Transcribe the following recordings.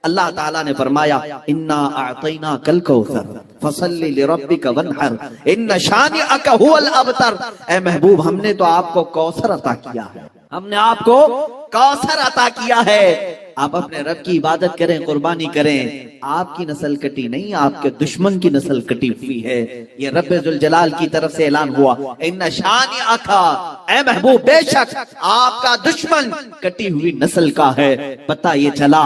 اللہ تعالیٰ نے فرمایا انا اعطیناک الکوثر فصلی لربک وانحر ان شانئک ھو الابتر، اے محبوب ہم نے تو آپ کو کوثر عطا کیا ہے، ہم نے آپ کو کوثر عطا کیا ہے، آپ اپنے رب کی عبادت کریں، قربانی کریں۔ آپ کی نسل کٹی نہیں، آپ کے دشمن کی نسل کٹی ہوئی ہے، یہ رب ذوالجلال کی طرف سے اعلان ہوا ان شانئک، اے محبوب بے شک آپ کا دشمن کٹی ہوئی نسل کا ہے۔ پتہ یہ چلا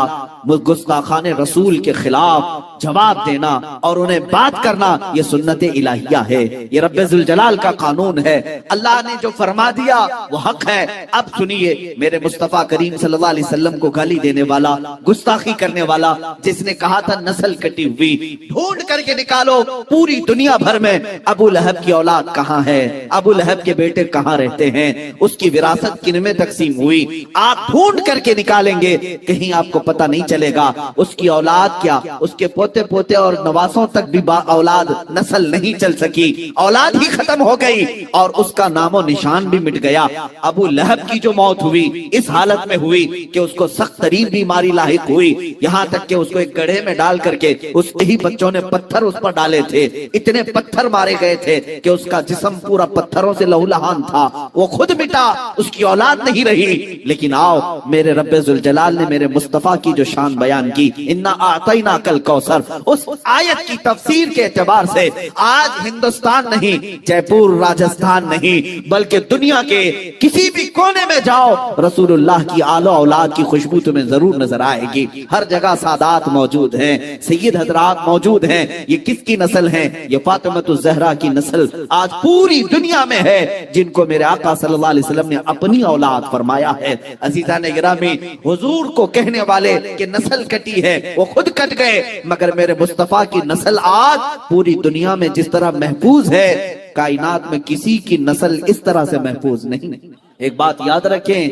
گستاخان رسول کے خلاف جواب دینا اور انہیں بات کرنا یہ سنت الہیہ ہے، یہ رب ذوالجلال کا قانون ہے، اللہ نے جو فرما دیا وہ حق ہے۔ اب سنیے میرے مصطفیٰ کریم صلی اللہ علیہ وسلم کو گالی دینے والا، گستاخی کرنے والا، جس نے کہا تھا نسل کٹی ہوئی، ڈھونڈ کر کے نکالو پوری دنیا بھر میں ابو لہب کی اولاد کہاں ہے، ابو لہب کے بیٹے کہاں رہتے ہیں، اس کی وراثت کن میں تقسیم ہوئی، آپ ڈھونڈ کر کے نکالیں گے، کہیں آپ کو پتہ نہیں چلے گا اس کی اولاد کیا، اس کے پوتے پوتے اور نواسوں تک بھی اولاد نسل نہیں چل سکی، اولاد ہی ختم ہو گئی اور اس کا نام و نشان بھی مٹ گیا۔ ابو لہب کی جو موت ہوئی اس حالت میں ہوئی کہ اس کو سخت ترین بیماری لاحق ہوئی، یہاں تک کہ اس کو ایک گڑھے میں ڈال کر کے اس ہی بچوں نے پتھر اس پر ڈالے تھے، اتنے پتھر مارے گئے تھے کہ اس کا جسم پورا پتھروں سے لہولہان تھا، وہ خود مٹا، اس کی اولاد نہیں رہی۔ لیکن آؤ میرے رب ذوالجلال نے میرے مصطفیٰ کی جو شان بیان کی انا اعطیناک الکوثر، اس آیت کی تفسیر کے اعتبار سے آج ہندوستان نہیں، جے پور راجستھان نہیں، بلکہ دنیا کے کسی بھی کونے میں جاؤ رسول اللہ کی آل و اولاد کی خوشبو تمہیں ضرور نظر آئے گی، ہر جگہ سادات موجود ہیں، سید حضرات موجود ہیں۔ یہ کس کی نسل ہیں؟ یہ فاطمہ الزہرا کی نسل آج پوری دنیا میں ہے، جن کو میرے آقا صلی اللہ علیہ وسلم نے اپنی اولاد فرمایا ہے۔ عزیزان گرامی، حضور کو کہنے والے کہ نسل کٹی ہے وہ خود کٹ گئے، مگر میرے مصطفیٰ کی نسل آج پوری دنیا میں جس طرح محفوظ ہے، کائنات میں کسی کی نسل اس طرح سے محفوظ نہیں۔ ایک بات یاد رکھیں،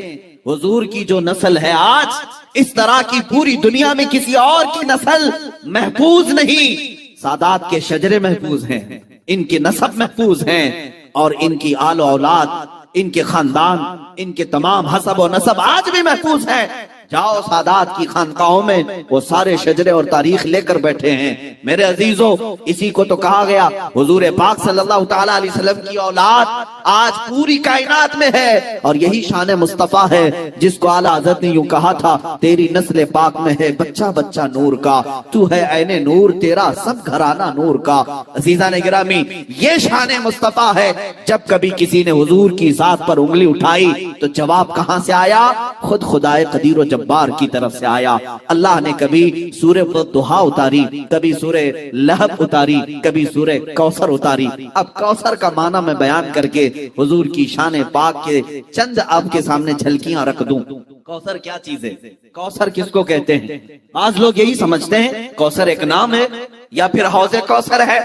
حضور کی جو نسل ہے آج اس طرح کی پوری دنیا میں کسی اور کی نسل محفوظ نہیں۔ سادات کے شجرے محفوظ ہیں، ان کے نسب محفوظ ہیں، اور ان کی آل و اولاد، ان کے خاندان، ان کے تمام حسب و نسب آج بھی محفوظ ہیں۔ جاؤ سادات کی خانقاہوں میں، وہ سارے شجرے اور تاریخ لے کر بیٹھے ہیں۔ میرے عزیزو، اسی کو تو کہا گیا حضور پاک صلی اللہ تعالی علیہ وسلم کی اولاد آج پوری کائنات میں ہے، اور یہی شان مصطفیٰ ہے جس کو اعلیٰ حضرت نے یوں کہا تھا تیری نسل پاک میں ہے بچہ بچہ نور کا، تو ہے عین نور تیرا سب گھرانہ نور کا۔ عزیزان گرامی، یہ شان مصطفیٰ ہے۔ جب کبھی کسی نے حضور کی ذات پر انگلی اٹھائی تو جواب کہاں سے آیا؟ خود خدائے قدیر و جبار کی طرف سے آیا۔ اللہ نے کبھی سورہ والضحیٰ اتاری، کبھی سورہ لہب اتاری، کبھی سورہ کوثر اتاری۔ اب کوثر کا معنی میں بیان کر کے حضور کی شان پاک کے چند آپ کے سامنے جھلکیاں رکھ دوں۔ کوثر کیا چیز ہے؟ کوثر کس کو کہتے ہیں؟ بعض لوگ یہی سمجھتے ہیں کوثر ایک نام ہے یا پھر حوض کوثر ہے۔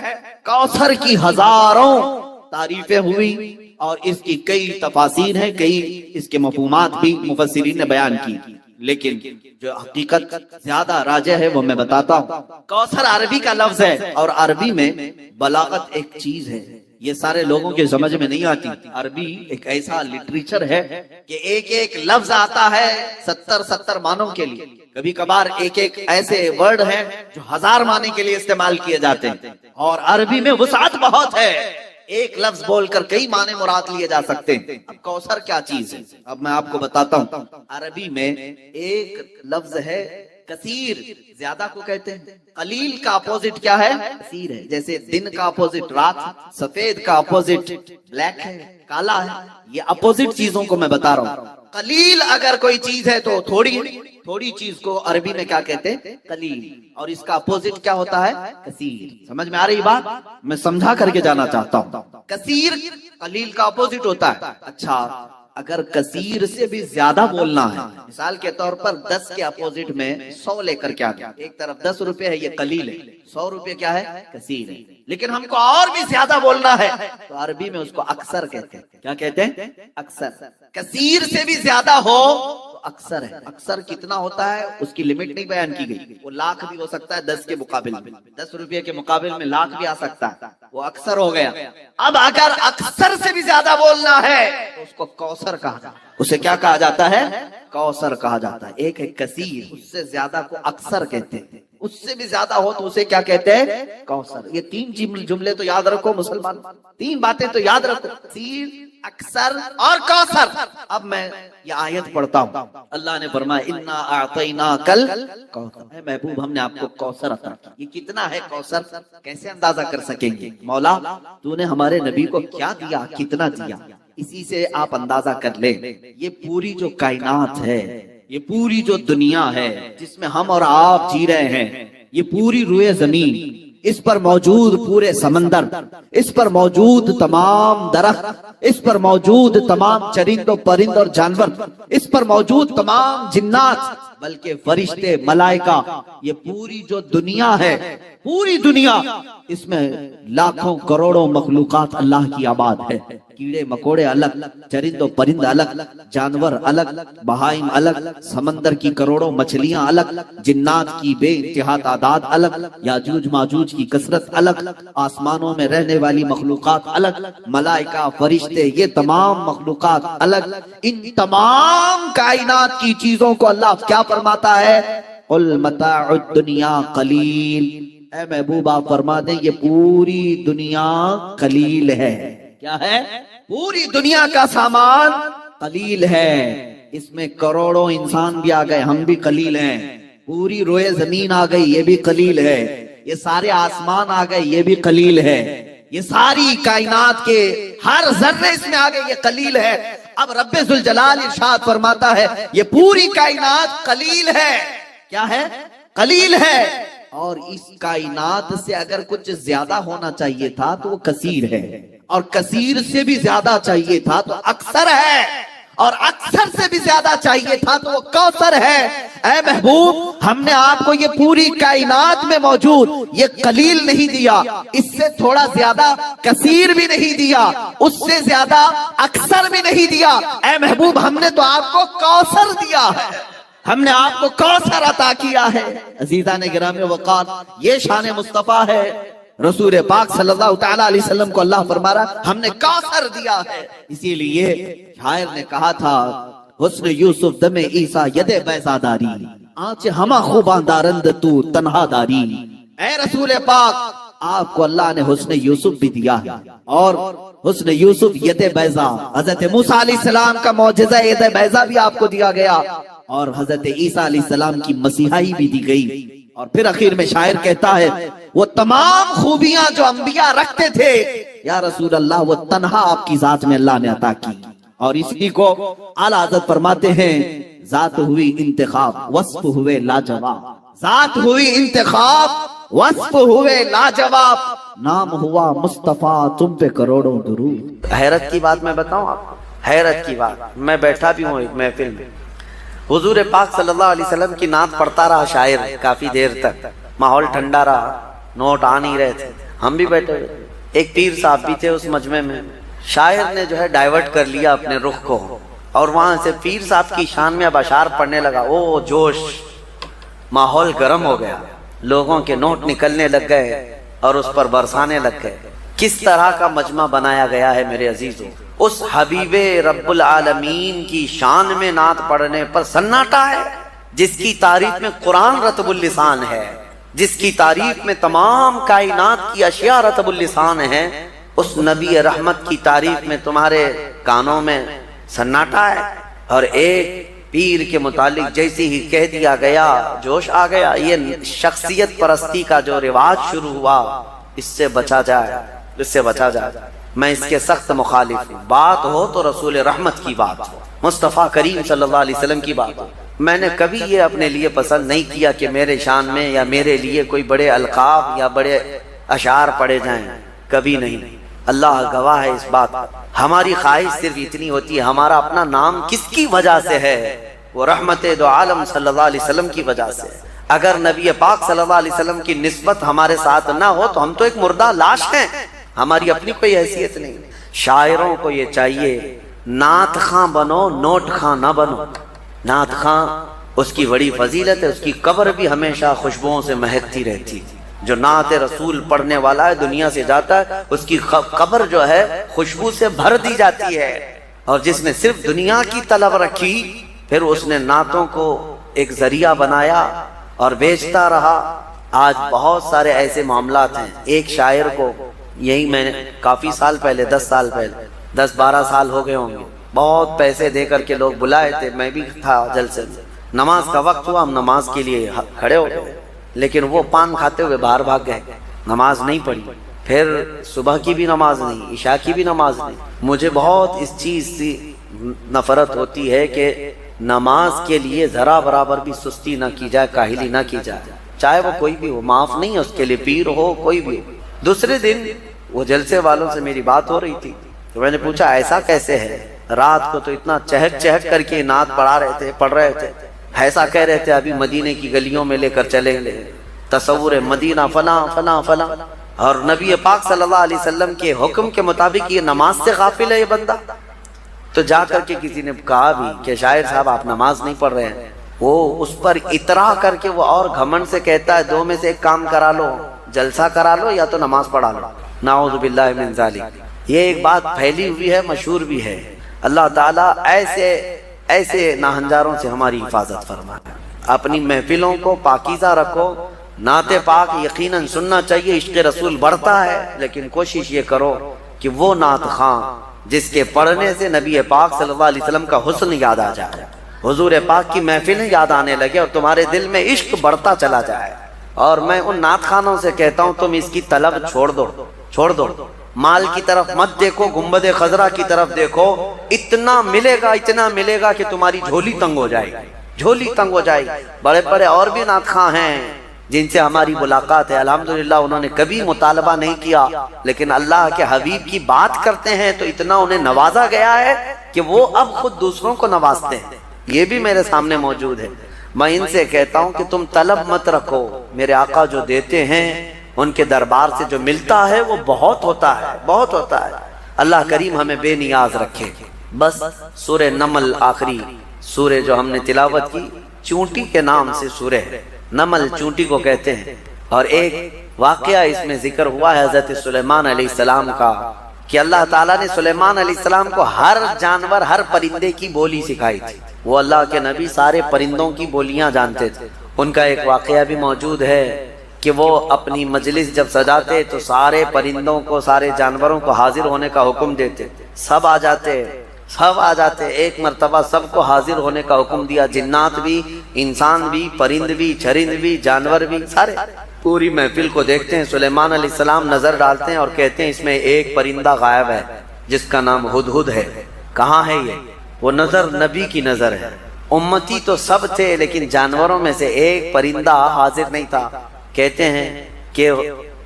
کوثر کی ہزاروں تعریفیں ہوئی اور اس کی کئی تفاسیر ہیں، کئی اس کے مفہومات بھی مفسرین نے بیان کی، لیکن جو حقیقت زیادہ راجح ہے وہ میں بتاتا ہوں۔ کوثر عربی کا لفظ ہے، اور عربی میں بلاغت ایک چیز ہے، یہ سارے لوگوں کے سمجھ میں نہیں آتی۔ عربی ایک ایسا لٹریچر ہے کہ ایک ایک لفظ آتا ہے 70 معنوں کے لیے، کبھی کبھار ایک ایک ایسے ورڈ ہیں جو 1000 معنی کے لیے استعمال کیے جاتے ہیں، اور عربی میں وسعت بہت ہے، ایک لفظ بول کر کئی معنی مراد لیے جا سکتے ہیں۔ اب کوثر کیا چیز ہے؟ اب میں آپ کو بتاتا ہوں۔ عربی میں ایک لفظ ہے کثیر، زیادہ کو کہتے ہیں۔ قلیل کا اپوزٹ کیا ہے؟ کثیر ہے۔ جیسے دن کا اپوزٹ رات، سفید کا اپوزٹ بلیک ہے، کالا ہے۔ یہ اپوزٹ چیزوں کو میں بتا رہا ہوں۔ قلیل اگر کوئی چیز ہے تو تھوڑی، تھوڑی چیز کو عربی میں کیا کہتے ہیں؟ قلیل، اور اس کا اپوزٹ کیا ہوتا ہے؟ کثیر۔ سمجھ میں آ رہی بات؟ میں سمجھا کر کے جانا چاہتا ہوں۔ کثیر قلیل کا اپوزٹ ہوتا ہے۔ اچھا، اگر کثیر سے بھی زیادہ بولنا ہے، مثال کے طور پر 10 کے اپوزٹ میں 100 لے کر کے آگے، ایک طرف 10 روپے ہے، یہ قلیل ہے، 100 روپے کیا ہے؟ کثیر ہے۔ لیکن ہم کو اور بھی زیادہ بولنا ہے تو عربی میں اس کو اکثر کہتے ہیں۔ کیا کہتے ہیں؟ اکثر۔ کثیر سے بھی زیادہ ہو تو اکثر ہے۔ اکثر کتنا ہوتا ہے اس کی لمٹ نہیں بیان کی گئی، وہ لاکھ بھی ہو سکتا ہے 10 کے مقابل میں، 10 روپے کے مقابل میں لاکھ بھی آ سکتا ہے، وہ اکثر ہو گیا۔ اب اگر اکثر سے بھی زیادہ بولنا ہے تو اس کو کوثر کہا، اسے کیا کہا جاتا ہے؟ کوثر کہا جاتا ہے۔ ایک ہے کثیر، اس سے زیادہ کو اکثر کہتے ہیں، اس سے بھی زیادہ ہو تو اسے کیا کہتے ہیں؟ کوثر۔ یہ تین جملے تو یاد رکھو مسلمان، تین باتیں تو یاد رکھو، کثیر، اکثر اور کوثر۔ اب میں یہ آیت پڑھتا ہوں، اللہ نے فرمایا انا اعطیناکل کوثر، اے محبوب ہم نے آپ کو کوثر عطا کیا۔ یہ کتنا ہے کوثر؟ کیسے اندازہ کر سکیں گے؟ مولا تو نے ہمارے نبی کو کیا دیا، کتنا دیا، اسی سے آپ اندازہ کر لیں۔ یہ پوری جو کائنات ہے، یہ پوری جو دنیا ہے جس میں ہم اور آپ جی رہے ہیں، یہ پوری روئے زمین، اس پر موجود پورے سمندر، اس پر موجود تمام درخت، اس پر موجود تمام چرند و پرند اور جانور، اس پر موجود تمام جنات، بلکہ فرشتے، ملائکہ، یہ پوری جو دنیا ہے، پوری دنیا، اس میں لاکھوں کروڑوں مخلوقات اللہ کی آباد ہے۔ کیڑے مکوڑے الگ، چرند و پرند الگ، جانور الگ، بہائم الگ، سمندر کی کروڑوں مچھلیاں الگ، جنات کی بے انتہا تعداد الگ، یاجوج ماجوج کی کثرت الگ، آسمانوں میں رہنے والی مخلوقات الگ، ملائکہ، فرشتے، یہ تمام مخلوقات الگ۔ ان تمام کائنات کی چیزوں کو اللہ کیا فرماتا ہے؟ قل متاع الدنیا قلیل، اے محبوب آپ فرما دیں یہ پوری دنیا قلیل ہے۔ کیا ہے؟ پوری دنیا کا سامان قلیل ہے، اس میں کروڑوں انسان بھی آ گئے، ہم بھی قلیل ہیں، پوری روئے زمین آ گئی، یہ بھی قلیل ہے، یہ سارے آسمان آ گئے، یہ بھی قلیل ہے، یہ ساری کائنات کے ہر ذرے اس میں آ گئے، یہ قلیل ہے۔ اب رب ذوالجلال ارشاد فرماتا ہے یہ پوری کائنات قلیل ہے۔ کیا ہے؟ قلیل ہے، اور اس کائنات سے اگر کچھ زیادہ ہونا چاہیے تھا تو وہ کثیر ہے، اور کثیر سے بھی زیادہ چاہیے تھا تو اکثر ہے، اور اکثر سے بھی زیادہ چاہیے تھا تو وہ کوثر ہے۔ اے محبوب ہم نے آپ کو یہ پوری کائنات میں موجود یہ قلیل نہیں دیا، اس سے تھوڑا زیادہ کثیر بھی نہیں دیا، اس سے زیادہ اکثر بھی نہیں دیا، اے محبوب ہم نے تو آپ کو کوثر دیا ہے، ہم نے آپ کو کوثر عطا کیا ہے۔ عزیزان گرامی وقار، یہ شان مصطفیٰ ہے۔ رسول پاک صلی اللہ تعالی علیہ وسلم کو اللہ فرما رہا ہم نے کوثر دیا ہے۔ اسی لیے شاعر نے کہا تھا حسن یوسف دم عیسیٰ ید بیضا داری، آنچ ہما خوباں دارند تو تنہا داری۔ اے رسول پاک آپ کو اللہ نے حسن یوسف بھی دیا ہے، اور حسن یوسف ید بیضا، حضرت موسیٰ علیہ السلام کا معجزہ ید بیضا بھی آپ کو دیا گیا، اور حضرت عیسیٰ علیہ السلام کی مسیحائی بھی دی گئی۔ اور پھر اخیر میں شاعر کہتا ہے وہ تمام خوبیاں جو انبیاء رکھتے تھے یا رسول اللہ وہ تنہا آپ کی ذات میں اللہ نے عطا کی۔ اور اسی کو اعلیٰ حضرت فرماتے ہیں ذات ہوئی انتخاب وصف ہوئے لاجواب، ذات ہوئی انتخاب وصف ہوئے لاجواب، نام ہوا مصطفیٰ تم پہ کروڑوں درود۔ حیرت کی بات میں بتاؤں آپ کو، حیرت کی بات، میں بیٹھا بھی ہوں ایک محفل میں، حضور پاک صلی اللہ علیہ وسلم کی نعت پڑھتا رہا شاعر کافی دیر تک، ماحول ٹھنڈا رہا، نوٹ آ نہیں رہے تھے، ہم بھی بیٹھے ہوئے، ایک پیر صاحب بھی تھے اس مجمع میں، شاعر نے جو ہے ڈائیورٹ کر لیا اپنے رخ کو، اور وہاں سے پیر صاحب کی شان میں اب اشعار پڑھنے لگا، او جوش، ماحول گرم ہو گیا، لوگوں کے نوٹ نکلنے لگ گئے اور اس پر برسانے لگ گئے۔ کس طرح کا مجمع بنایا گیا ہے میرے عزیزوں، اس حبیب رب العالمین کی شان میں نعت پڑھنے پر سناٹا ہے، جس کی تعریف میں قرآن رطب اللسان ہے، جس کی تعریف میں تمام کائنات کی اشیاء رطب اللسان ہیں، اس نبی رحمت کی تعریف میں تمہارے کانوں میں سناٹا ہے۔ اور ایک پیر کے متعلق جیسے ہی کہہ دیا گیا جوش آ گیا۔ یہ شخصیت پرستی کا جو رواج شروع ہوا، اس سے بچا جائے، اس سے بچا جائے، میں اس کے سخت مخالف ہوں۔ بات ہو تو رسول رحمت کی بات ہو، مصطفیٰ کریم صلی اللہ علیہ وسلم کی بات ہو۔ میں نے کبھی یہ اپنے لیے پسند نہیں کیا کہ میرے شان میں یا میرے لیے کوئی بڑے القاب یا بڑے اشعار پڑھے جائیں، کبھی نہیں، اللہ گواہ ہے اس بات۔ ہماری خواہش صرف اتنی ہوتی ہے ہمارا اپنا نام کس کی وجہ سے ہے، وہ رحمت دو عالم صلی اللہ علیہ وسلم کی وجہ سے۔ اگر نبی پاک صلی اللہ علیہ وسلم کی نسبت ہمارے ساتھ نہ ہو تو ہم تو ایک مردہ لاش ہیں، ہماری اپنی کوئی حیثیت نہیں۔ شاعروں کو یہ چاہیے نعت خاں بنو، نوٹ خاں نہ بنو۔ نعت خاں اس کی بڑی فضیلت ہے، اس کی قبر بھی ہمیشہ خوشبوؤں سے مہکتی رہتی۔ جو نعت رسول پڑھنے والا ہے دنیا سے جاتا ہے، اس کی قبر جو ہے خوشبو سے بھر دی جاتی ہے۔ اور جس نے صرف دنیا کی طلب رکھی پھر اس نے نعتوں کو ایک ذریعہ بنایا اور بیچتا رہا۔ آج بہت سارے ایسے معاملات ہیں۔ ایک شاعر کو یہی میں نے کافی سال پہلے 10 سال پہلے 10-12 سال ہو گئے ہوں گے، بہت پیسے دے کر کے لوگ بلائے تھے، میں بھی تھا جلسے میں، نماز کا وقت ہوا، ہم نماز کے لیے کھڑے ہو گئے، لیکن وہ پان کھاتے ہوئے باہر بھاگ گئے، نماز نہیں پڑھی، پھر صبح کی بھی نماز نہیں، عشاء کی بھی نماز نہیں۔ مجھے بہت اس چیز سے نفرت ہوتی ہے کہ نماز کے لیے ذرا برابر بھی سستی نہ کی جائے، کاہلی نہ کی جائے، چاہے وہ کوئی بھی ہو، معاف نہیں ہے اس کے لیے، پیر ہو کوئی بھی ہو۔ دوسرے دن وہ جلسے والوں سے میری بات ہو رہی تھی تو میں نے پوچھا ایسا کیسے ہے؟ رات کو تو اتنا چہک چہک کر کے نعت پڑھ رہے تھے، ایسا کہہ رہے تھے ابھی مدینے کی گلیوں میں لے کر چلیں گے، تصور مدینہ فلاں فلاں فلاں، اور نبی پاک صلی اللہ علیہ وسلم کے حکم کے مطابق یہ نماز سے غافل ہے یہ بندہ۔ تو جا کر کے کسی نے کہا بھی کہ شاعر صاحب آپ نماز نہیں پڑھ رہے ہیں، وہ اس پر اترا کر کے وہ اور گھمنڈ سے کہتا ہے دو میں سے ایک کام کرا لو، جلسہ کرا لو یا تو نماز پڑھا لو، نعوذ باللہ من ذالک۔ یہ ایک بات پھیلی ہوئی ہے، مشہور بھی ہے۔ اللہ تعالیٰ ایسے ناہنجاروں سے ہماری حفاظت فرمائے۔ اپنی محفلوں کو پاکیزہ رکھو، نعت پاک یقیناً سننا چاہیے، عشق رسول بڑھتا ہے، لیکن کوشش یہ کرو کہ وہ نعت خواں جس کے پڑھنے سے نبی پاک صلی اللہ علیہ وسلم کا حسن یاد آ جائے، حضور پاک کی محفلیں یاد آنے لگے اور تمہارے دل میں عشق بڑھتا چلا جائے۔ اور میں ان نعت خانوں سے کہتا ہوں تم اس کی طلب چھوڑ دو، مال کی طرف مت دیکھو، گنبد خضرا کی طرف دیکھو، اتنا ملے گا کہ تمہاری جھولی تنگ ہو جائے گی، جھولی تنگ ہو جائے گی۔ بڑے بڑے اور بھی نعت خواں ہیں جن سے ہماری ملاقات ہے، الحمدللہ انہوں نے کبھی مطالبہ نہیں کیا، لیکن اللہ کے حبیب کی بات کرتے ہیں تو اتنا انہیں نوازا گیا ہے کہ وہ اب خود دوسروں کو نوازتے ہیں۔ یہ بھی میرے سامنے موجود ہے۔ میں ان سے کہتا ہوں کہ تم طلب مت رکھو، میرے آقا جو دیتے ہیں ان کے دربار سے جو ملتا ہے وہ بہت ہوتا ہے۔ اللہ کریم ہمیں بے نیاز رکھے۔ بس سورہ نمل آخری سورہ جو ہم نے تلاوت کی، چونٹی کے نام سے سورہ نمل چونٹی کو کہتے ہیں، اور ایک واقعہ اس میں ذکر ہوا ہے حضرت سلیمان علیہ السلام کا، کہ اللہ تعالیٰ نے سلیمان علیہ السلام کو ہر جانور، ہر پرندے کی بولی سکھائی تھی۔ وہ اللہ کے نبی سارے پرندوں کی بولیاں جانتے تھے۔ ان کا ایک واقعہ بھی موجود ہے کہ وہ اپنی مجلس جب سجاتے تو سارے پرندوں کو، سارے جانوروں کو حاضر ہونے کا حکم دیتے، سب آ جاتے۔ ایک مرتبہ سب کو حاضر ہونے کا حکم دیا، جنات بھی، انسان بھی، پرند بھی، چرند بھی، جانور بھی، سارے پوری محفل کو دیکھتے ہیں۔ سلیمان علیہ السلام نظر ڈالتے ہیں اور کہتے ہیں اس میں ایک پرندہ غائب ہے جس کا نام ہدہد ہے، کہاں ہے یہ؟ وہ نظر نبی کی نظر ہے، امتی تو سب تھے لیکن جانوروں میں سے ایک پرندہ حاضر نہیں تھا۔ کہتے ہیں کہ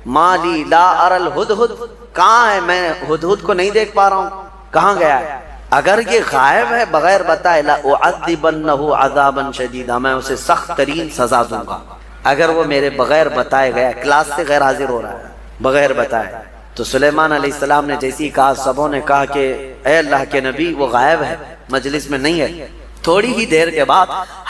مالی لا ارل ہدہد، کہاں ہے؟ میں ہدہد کو نہیں دیکھ پا رہا ہوں، کہاں گیا ہے؟ اگر یہ غائب ہے بغیر بتائے، لأعذبنہ عذابا شدیدا، میں اسے سخت ترین سزا دوں گا۔ اگر وہ میرے بغیر بتائے گیا، کلاس سے غیر حاضر ہو رہا ہے بغیر بتائے، تو سلیمان علیہ السلام نے جیسی کہا، سبوں نے کہا کہ اے اللہ کے نبی وہ غائب ہے، مجلس میں نہیں ہے۔ تھوڑی ہی دیر کے بعد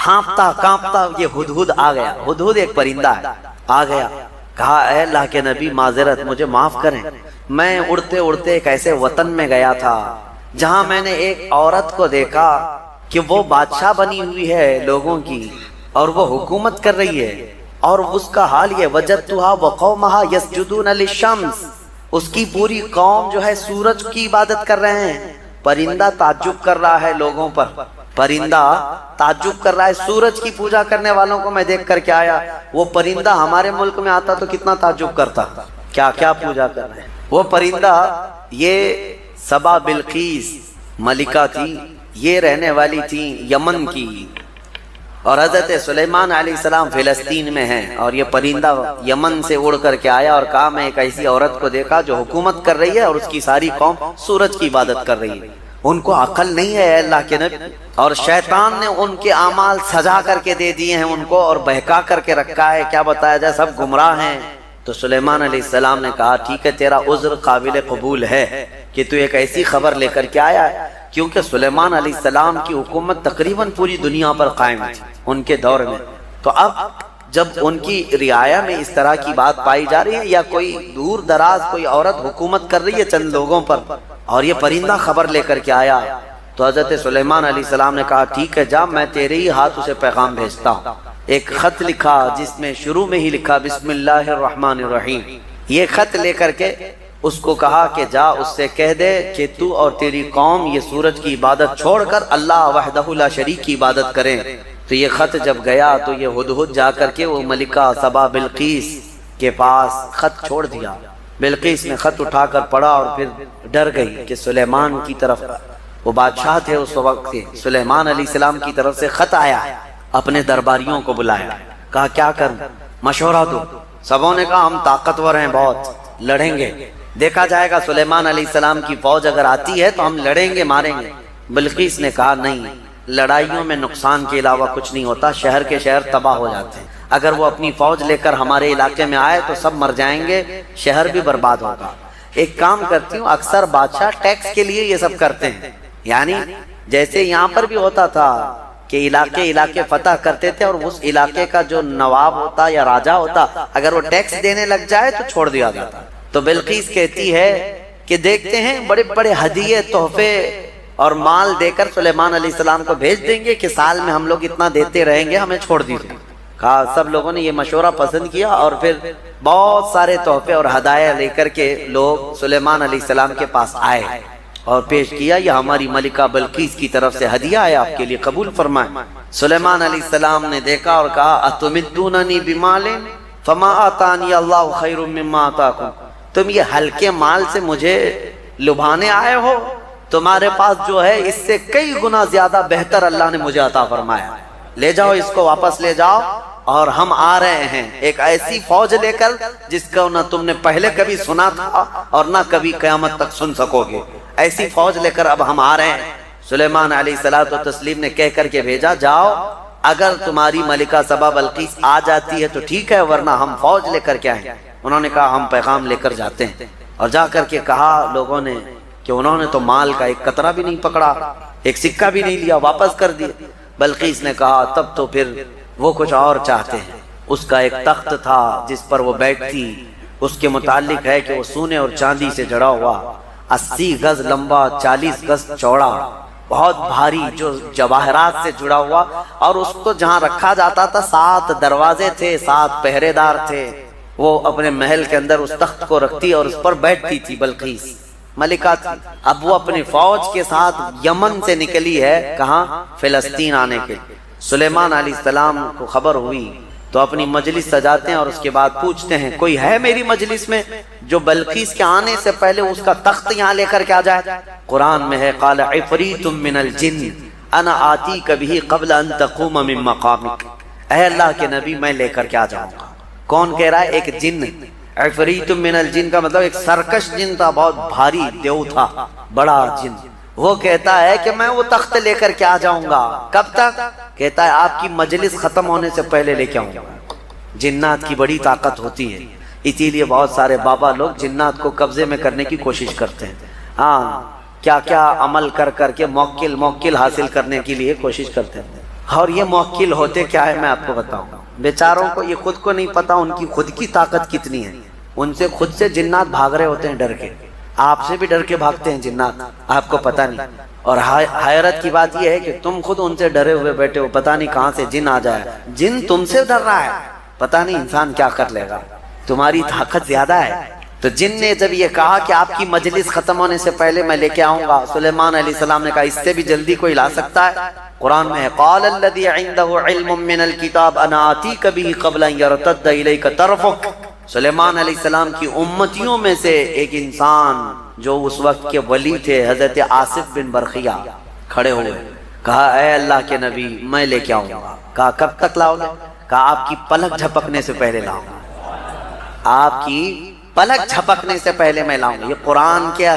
ہانپتا کانپتا یہ ہدہد آ گیا۔ ہدہد ایک پرندہ ہے، آ گیا، کہا اے اللہ کے نبی معذرت، مجھے معاف کریں، میں اڑتے اڑتے ایک ایسے وطن میں گیا تھا جہاں میں نے ایک عورت کو دیکھا کہ وہ بادشاہ بنی ہوئی ہے لوگوں کی اور وہ حکومت کر رہی ہے، اور اس کا حال یہ وجدتھا وقومھا یسجدون للشمس، اس کی پوری قوم جو ہے سورج کی عبادت کر رہے ہیں۔ پرندہ تعجب کر رہا ہے لوگوں پر، پرندہ تعجب کر رہا ہے، سورج کی پوجا کرنے والوں کو میں دیکھ کر کے آیا۔ وہ پرندہ ہمارے ملک میں آتا تو کتنا تعجب کرتا، کیا پوجا کر رہے ہیں۔ وہ پرندہ یہ سبا بلقیس ملکہ تھی، یہ رہنے والی تھی یمن کی، اور حضرت سلیمان علیہ السلام فلسطین میں ہیں، اور یہ پرندہ یمن سے اڑ کر کے آیا اور کہا میں ایک ایسی عورت کو دیکھا جو حکومت کر رہی ہے اور اس کی ساری قوم سورج کی عبادت کر رہی ہے۔ ان کو عقل نہیں ہے اے اللہ کے نبی، اور شیطان نے ان کے اعمال سجا کر کے دے دیے ہیں ان کو اور بہکا کر کے رکھا ہے، کیا بتایا جائے، سب گمراہ ہیں۔ تو سلیمان علیہ السلام نے کہا ٹھیک ہے، تیرا عذر قابل قبول ہے کہ تو ایک ایسی خبر لے کر کے آیا ہے، کیونکہ سلیمان علیہ السلام کی حکومت تقریباً پوری دنیا پر قائم تھی ان کے دور میں۔ تو اب جب ان کی رعایا میں اس طرح کی بات پائی جا رہی ہے، یا کوئی دور دراز کوئی عورت حکومت کر رہی ہے چند لوگوں پر، اور یہ پرندہ خبر لے کر کے آیا، تو حضرت سلیمان علیہ السلام نے کہا ٹھیک ہے جا، میں تیرے ہی ہاتھ اسے پیغام بھیجتا ہوں۔ ایک خط لکھا جس میں شروع میں ہی لکھا بسم اللہ الرحمن الرحیم۔ یہ خط لے کر کے اس کو کہا کہ جا اس سے کہہ دے کہ تو اور تیری قوم یہ سورج کی عبادت چھوڑ کر اللہ وحدہ لا شریک کی عبادت کریں۔ تو یہ خط جب گیا تو یہ ہدہد جا کر کے وہ ملکہ سبا بلقیس کے پاس خط چھوڑ دیا۔ بلقیس نے خط اٹھا کر پڑھا اور پھر ڈر گئی کہ سلیمان کی طرف، وہ بادشاہ تھے اس وقت کے، سلیمان علیہ السلام کی طرف سے خط آیا، اپنے درباریوں کو بلایا، کہا کیا کروں، مشورہ دو۔ سبوں نے کہا ہم طاقتور ہیں، بہت لڑیں گے، دیکھا جائے گا سلیمان علیہ السلام کی فوج اگر آتی ہے تو ہم لڑیں گے، ماریں گے۔ بلقیس نے کہا نہیں، لڑائیوں میں نقصان کے علاوہ کچھ نہیں ہوتا، شہر کے شہر تباہ ہو جاتے ہیں، اگر وہ اپنی فوج لے کر ہمارے علاقے میں آئے تو سب مر جائیں گے، شہر بھی برباد ہوگا۔ ایک کام کرتی ہوں، اکثر بادشاہ ٹیکس کے لیے یہ سب کرتے ہیں، یعنی جیسے یہاں پر بھی ہوتا تھا کہ علاقے فتح کرتے تھے اور اس علاقے کا جو نواب ہوتا یا راجہ ہوتا اگر وہ ٹیکس دینے لگ جائے تو چھوڑ دیا جاتا۔ تو بلقیس کہتی ہے کہ دیکھتے ہیں بڑے بڑے ہدیے تحفے اور مال دے کر سلیمان علیہ السلام کو بھیج دیں گے کہ سال میں ہم لوگ اتنا دیتے رہیں گے، ہمیں چھوڑ دیجیے۔ کہا سب لوگوں نے یہ مشورہ پسند کیا اور پھر بہت سارے تحفے اور ہدایہ لے کر کے لوگ سلیمان علیہ السلام کے پاس آئے اور پیش کیا یہ ہماری ملکہ بلقیس کی طرف سے ہدیہ ہے، آپ کے لیے قبول فرمائیں۔ سلیمان علیہ السلام نے دیکھا اور کہا اتمدوننی بمال فما آتانی اللہ خیر مما آتاکم، تم یہ ہلکے مال سے مجھے لبھانے آئے ہو، تمہارے پاس جو ہے اس سے کئی گنا زیادہ بہتر اللہ نے مجھے عطا فرمایا، لے جاؤ اس کو واپس لے جاؤ، اور ہم آ رہے ہیں ایک ایسی فوج لے کر جس کو نہ تم نے پہلے کبھی سنا تھا اور نہ کبھی قیامت تک سن سکو گے، ایسی فوج لے کر اب ہم آ رہے ہیں۔ سلیمان علیہ الصلوۃ والتسلیم نے کہہ کر کے بھیجا جاؤ، اگر تمہاری ملکہ سبا بلقیس آ جاتی ہے تو ٹھیک ہے، ورنہ ہم فوج لے کر کے آئیں۔ انہوں نے کہا ہم پیغام لے کر جاتے ہیں، اور جا کر کے کہا لوگوں نے کہ انہوں نے تو مال کا ایک قطرہ بھی نہیں پکڑا، ایک سکہ بھی نہیں لیا، واپس کر دیا۔ بلقیس نے کہا تب تو پھر وہ کچھ اور چاہتے ہیں۔ اس کا ایک تخت تھا جس پر وہ بیٹھتی، اس کے متعلق ہے کہ وہ سونے اور چاندی سے جڑا ہوا، 80 گز لمبا، 40 گز چوڑا، بہت بھاری، جو جواہرات سے جڑا ہوا، اور اس کو جہاں رکھا جاتا تھا 7 دروازے تھے، 7 پہرے دار تھے۔ وہ اپنے محل کے اندر اس تخت کو رکھتی اور اس پر بیٹھتی تھی، بلقیس ملکہ تھی۔ اب وہ اپنی فوج کے ساتھ یمن سے نکلی ہے، کہاں؟ فلسطین آنے کے۔ سلیمان علیہ السلام کو خبر ہوئی تو اپنی مجلس سجاتے ہیں اور اس کے بعد پوچھتے ہیں کوئی ہے میری مجلس میں جو بلقیس کے آنے سے پہلے اس کا تخت یہاں لے کر کے آ جائے؟ قرآن میں ہے قال عفریت من الجن انا آتیک بہ قبل ان تقوم من مقامک، اے اللہ کے نبی میں لے کر کے آ جاؤں گا۔ کون کہہ رہا ہے؟ ایک جن۔ عفریت من الجن کا مطلب ایک سرکش جن تھا، بہت بھاری دیو تھا، بڑا جن۔ وہ کہتا ہے کہ میں وہ تخت لے کر کے آ جاؤں گا۔ کب تک؟ کہتا ہے آپ کی مجلس ختم ہونے سے پہلے لے کے آؤں گا۔ جنات کی بڑی طاقت ہوتی ہے، اسی لیے بہت سارے بابا لوگ جنات کو قبضے میں کرنے کی کوشش کرتے ہیں۔ ہاں، کیا کیا عمل کر کر کے موکل حاصل کرنے کے لیے کوشش کرتے ہیں، اور یہ موکل ہوتے کیا ہے میں آپ کو بتاؤں گا۔ بیچاروں کو یہ خود کو نہیں پتا ان کی خود کی طاقت کتنی ہے، ان سے خود سے جنات بھاگ رہے ہوتے ہیں ڈر کے، آپ سے بھی ڈر کے بھاگتے ہیں جنات، آپ کو پتہ نہیں۔ اور حیرت کی بات یہ ہے کہ تم خود ان سے ڈرے ہوئے بیٹھے ہو، پتہ نہیں کہاں سے جن آ جائے، جن تم سے ڈر رہا ہے، پتہ نہیں انسان کیا کر لے گا، تمہاری طاقت زیادہ ہے۔ تو جن نے جب یہ کہا کہ آپ کی مجلس ختم ہونے سے پہلے میں لے کے آؤں گا، سلیمان علیہ السلام نے کہا اس سے بھی جلدی کوئی لا سکتا ہے؟ قرآن میں ہے قال الذی عنده علم من الکتاب انا آتیک بہ قبل ان یرتد الیک طرفک۔ سلیمان علیہ السلام کی امتیوں میں سے ایک انسان جو اس وقت کے ولی تھے حضرت آصف بن برخیہ کھڑے ہوئے، کہا اے اللہ کے نبی میں لے کے آؤں گا۔ کہا کب تک لاؤ گے؟ کہا آپ کی پلک جھپکنے سے پہلے لاؤں گا، آپ کی پلک جھپکنے سے پہلے میں لاؤں گا۔ یہ قرآن کے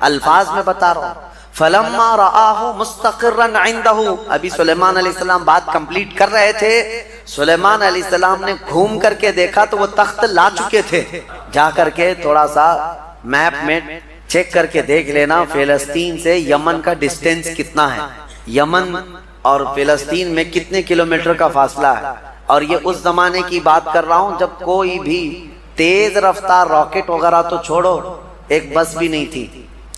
الفاظ میں بتا رہا ہوں۔ فلما رآہ مستقرا عنده، ابھی سلیمان علیہ السلام بات کمپلیٹ کر رہے تھے، سلیمان علیہ السلام نے گھوم کر کے دیکھا تو وہ تخت لا چکے تھے۔ جا کر کے تھوڑا سا میپ میں چیک کر کے دیکھ لینا فلسطین سے یمن کا ڈسٹینس کتنا ہے، یمن اور فلسطین میں کتنے کلومیٹر کا فاصلہ ہے۔ اور یہ اس زمانے کی بات کر رہا ہوں جب کوئی بھی تیز رفتار راکٹ وغیرہ تو چھوڑو، ایک بس بھی نہیں تھی،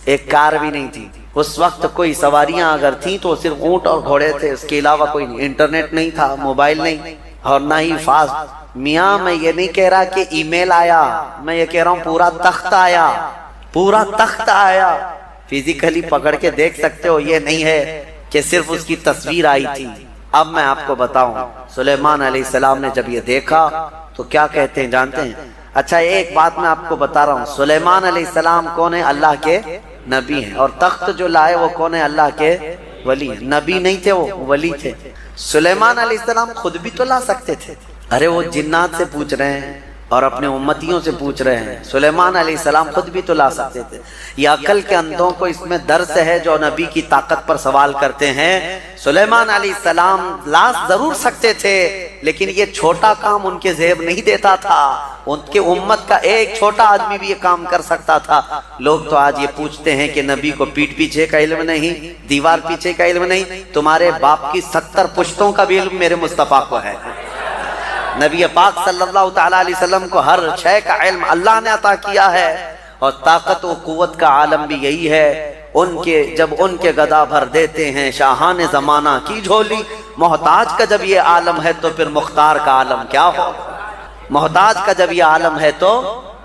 ایک کار بھی نہیں تھی، اس وقت کوئی سواریاں اگر تھیں تو صرف اونٹ اور گھوڑے تھے، اس کے علاوہ کوئی نہیں، انٹرنیٹ نہیں تھا، موبائل نہیں، اور نہ ہی فاسٹ۔ میاں میں یہ نہیں کہہ رہا کہ ای میل آیا، میں یہ کہہ رہا ہوں پورا تخت آیا، پورا تخت آیا، فزیکلی پکڑ کے دیکھ سکتے ہو، یہ نہیں ہے کہ صرف اس کی تصویر آئی تھی۔ اب میں آپ کو بتاؤں سلیمان علیہ السلام نے جب یہ دیکھا تو کیا کہتے ہیں جانتے ہیں؟ اچھا ایک بات میں آپ کو بتا رہا ہوں، سلیمان علیہ السلام کون ہے؟ اللہ کے نبی ہیں، اور تخت جو لائے وہ کون ہے؟ اللہ کے ولی ہیں، نبی نہیں تھے، وہ ولی تھے۔ سلیمان علیہ السلام خود بھی تو لا سکتے تھے، ارے وہ جنات سے پوچھ رہے ہیں اور اپنے امتیوں سے پوچھ رہے ہیں، سلیمان علیہ السلام خود بھی تو لا سکتے تھے۔ یہ عقل کے اندھوں کو اس میں درس ہے جو نبی کی طاقت پر سوال کرتے ہیں۔ سلیمان علیہ السلام لا ضرور سکتے تھے، لیکن یہ چھوٹا کام ان کے ذہن نہیں دیتا تھا، ان کے امت کا ایک چھوٹا آدمی بھی یہ کام کر سکتا تھا۔ لوگ تو آج یہ پوچھتے ہیں کہ نبی کو پیٹ پیچھے کا علم نہیں، دیوار پیچھے کا علم نہیں، تمہارے باپ کی 70 پشتوں کا بھی علم میرے مصطفیٰ کو ہے۔ نبی پاک صلی اللہ تعالیٰ علیہ وسلم کو ہر شے کا علم اللہ نے عطا کیا ہے، اور طاقت و قوت کا عالم بھی یہی ہے۔ جب ان کے گدا بھر دیتے ہیں شاہان زمانہ کی جھولی، محتاج کا جب یہ عالم ہے تو پھر مختار کا عالم کیا ہوگا؟ محتاج کا جب یہ عالم ہے تو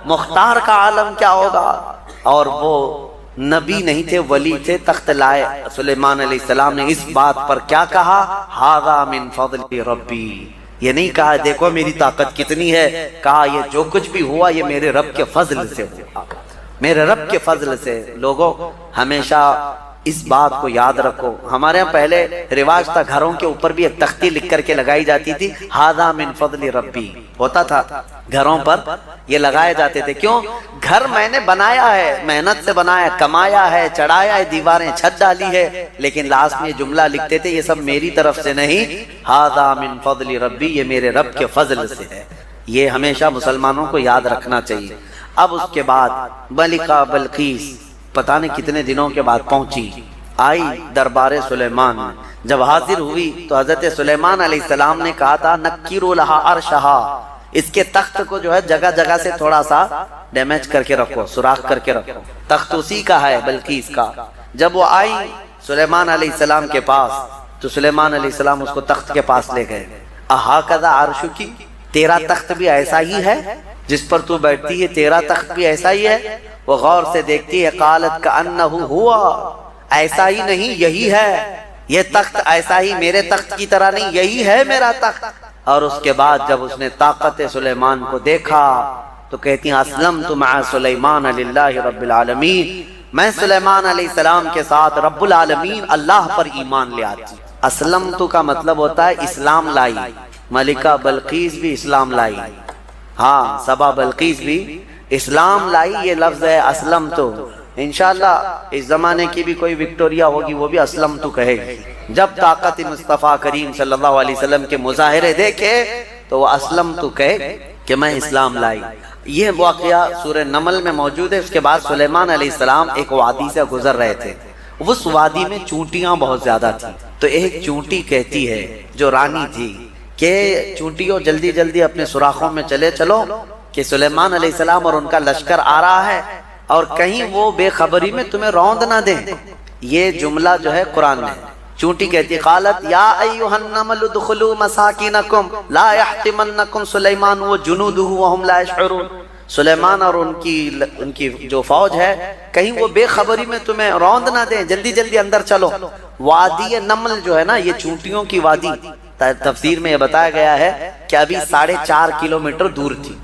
مختار کا عالم کیا ہوگا؟ اور وہ نبی نہیں تھے، ولی تھے، تخت لائے۔ سلیمان علیہ السلام نے اس بات پر کیا کہا؟ ھذا من فضل ربی، یہ نہیں کہا دیکھو میری طاقت کتنی ہے، کہا یہ جو کچھ بھی ہوا یہ میرے رب کے فضل سے ہوا، میرے رب کے فضل سے۔ لوگوں ہمیشہ اس بات کو یاد رکھو، ہمارے یہاں پہلے رواج تھا گھروں کے اوپر بھی ایک تختی لکھ کر کے لگائی جاتی تھی، ھذا من فضل ربی، ہوتا تھا گھروں پر یہ لگائے جاتے تھے۔ کیوں؟ گھر میں نے بنایا ہے، محنت سے بنایا، کمایا ہے، چڑھایا ہے، دیواریں چھت ڈالی ہے، لیکن لاسٹ میں جملہ لکھتے تھے یہ سب میری طرف سے نہیں، ھذا من فضل ربی، یہ میرے رب کے فضل سے ہے۔ یہ ہمیشہ مسلمانوں کو یاد رکھنا چاہیے۔ اب اس کے بعد ملکہ بلقیس پتہ نہیں کتنے دنوں کے بعد پہنچی، آئی دربار سلیمان میں۔ جب حاضر ہوئی تو حضرت سلیمان علیہ السلام نے کہا تھا نکروا لہا عرشہا، اس کے تخت کو جو ہے جگہ جگہ سے تھوڑا سا ڈیمیج کر کے رکھو، سوراخ کر کے رکھو، تخت اسی کا ہے بلقیس کا۔ جب وہ آئی سلیمان علیہ السلام کے پاس تو سلیمان علیہ السلام اس کو تخت کے پاس لے گئے۔ اھاکذا عرشکی، تیرا تخت بھی ایسا ہی ہے جس پر تو بیٹھتی ہے، تیرا تخت بھی ایسا ہی ہے؟ وہ غور سے دیکھتی ہے، قالت کأنہ ہوا، ایسا ہی نہیں یہی ہے، یہ تخت ایسا ہی میرے تخت کی طرح نہیں، یہی ہے میرا تخت۔ اور اس کے بعد جب اس نے طاقت سلیمان کو دیکھا تو کہتی ہیں اسلمت مع سلیمان للہ رب العالمین، میں سلیمان علیہ السلام کے ساتھ رب العالمین اللہ پر ایمان لے آتی۔ اسلمت کا مطلب ہوتا ہے اسلام لائی، ملکہ بلقیس بھی اسلام لائی، ہاں سبا بلقیس بھی اسلام لائی، یہ لفظ ہے اسلم تو۔ انشاءاللہ اس زمانے کی بھی کوئی وکٹوریا ہوگی وہ بھی اسلم تو کہے گی، جب طاقت مصطفیٰ کریم صلی اللہ علیہ وسلم کے مظاہرے دیکھے تو وہ اسلم تو کہے کہ میں اسلام لائی۔ یہ واقعہ سورہ نمل میں موجود ہے۔ اس کے بعد سلیمان علیہ السلام ایک وادی سے گزر رہے تھے، اس وادی میں چونٹیاں بہت زیادہ تھیں، تو ایک چونٹی کہتی ہے جو رانی تھی کہ چونٹیوں جلدی جلدی اپنے سوراخوں میں چلے چلو کہ سلیمان علیہ السلام اور ان کا لشکر آ رہا ہے، اور کہیں وہ بے خبری میں تمہیں روند نہ دیں۔ یہ جملہ جو ہے قرآن میں، چونٹی کہتی قالت یا ایھا النمل ادخلوا مساکنکم لا یحطمنکم سلیمان وجنودہ وہم لا یشعرون، سلیمان اور ان کی جو فوج ہے کہیں وہ بے خبری میں تمہیں روند نہ دیں، جلدی جلدی اندر چلو۔ وادی نمل جو ہے نا یہ چونٹیوں کی وادی، تفسیر میں یہ بتایا گیا ہے کہ ابھی 4.5 کلومیٹر دور تھی،